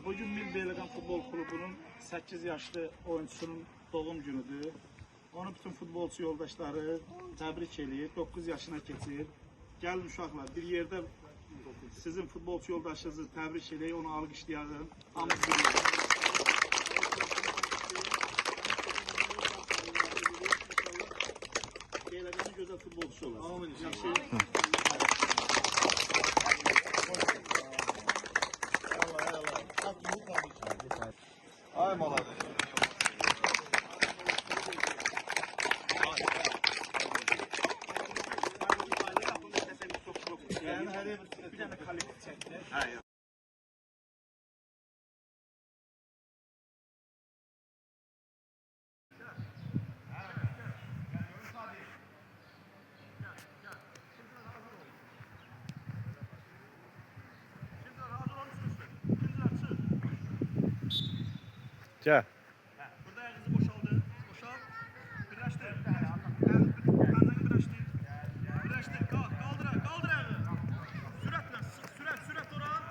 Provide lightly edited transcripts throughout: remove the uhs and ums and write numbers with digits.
Bugün Mil Beyləqan Futbol Klubunun 8 yaşlı oyuncusunun doğum günüdür. Onu bütün futbolçu yoldaşları təbrik eləyir. 9 yaşına keçir. Gəlin uşaqlar, bir yerdə sizin futbolçu yoldaşınızı təbrik eləyir, onu alqışlayalım. Hamımız birlikdə. Beyləqanın gözəl futbolçusu olasın. Amin. Yaxşı. Ay maladı. Bir tane kalite çekti. Gel. Burada ayağınızı boşaldı. Boşalt. Birleştir. Kendini birleştir. Birleştir. Kaldır ayağı. Süratle. Sürat oraya.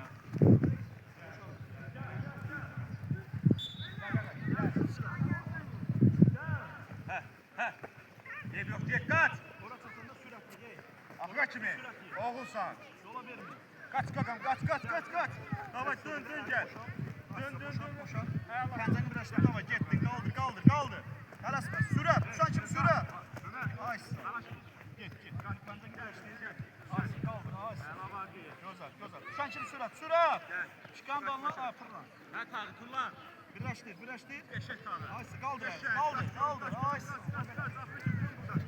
Ev yok, dikkat! Oraya çatında süratli. Gel. Akla kimi? Oğulsan. Yola verme. Kaç kakam, kaç. Davay dön gel. Dön. Boşalt. Kendini birleştir, davay gittin, kaldır. Kalasma, sürat, uçan kimi sürat. Ay. Git. Kendini birleştir. Ay, kaldır, ay. Gözler. Uçan kimi sürat. Çıkan dalına, fırlan. Ha tağı kullan. Birleştir. Eşek tağı. Ay, kaldır. Ay.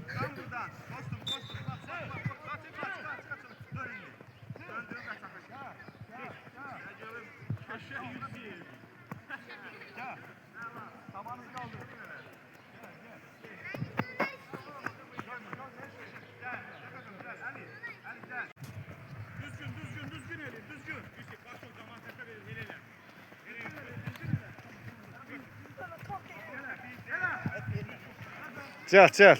Dön buradan. Koştum. Kaç. Dön indi. Dön kaç. Aşağı yüzüyor. Gel. Tabanı kaldır. Gel. Düzgün eli, düzgün. Baş o zaman tepe verir, hele. Gel.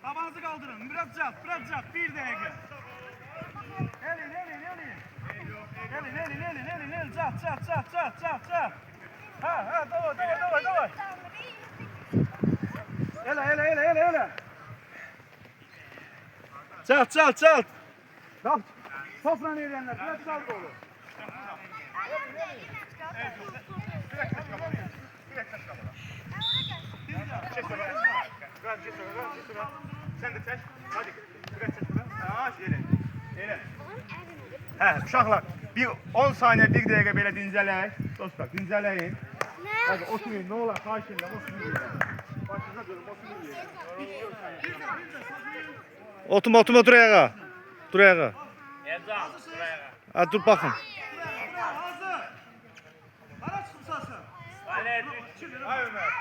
Tabanınızı kaldırın. Biraz calt. Bir dakika. Elin. Calt. Ha, davay. Ele. Çal. Tamam. Sofranı edenler. Biraz calt olur. Sen de çek. Hadi. Elə. Hə, uşaqlar, bir 10 saniyə, 1 dəqiqə belə dincələk. Dostlar, dincələyin. Hadi oturun, nə olar, xahiş edirəm, oturun. Başınıza dönüm, oturun. Oturma, dur ayağa. Dur ayağa. Ha, dur bakın. Hazır. Hara çıxsasın? Ay Ömər.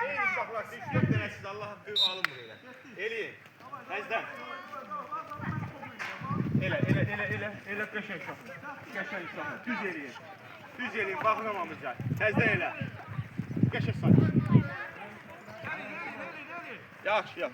İyi uşaqlar, siz 4 dənəsiz, Allah haqqı alın buraya. Eləyin. Təzdən. Elə qəşəng uşaqlar. Düz eləyin, baxmamamızca. Təzdən elə. Qəşəng saç. Yaxşı.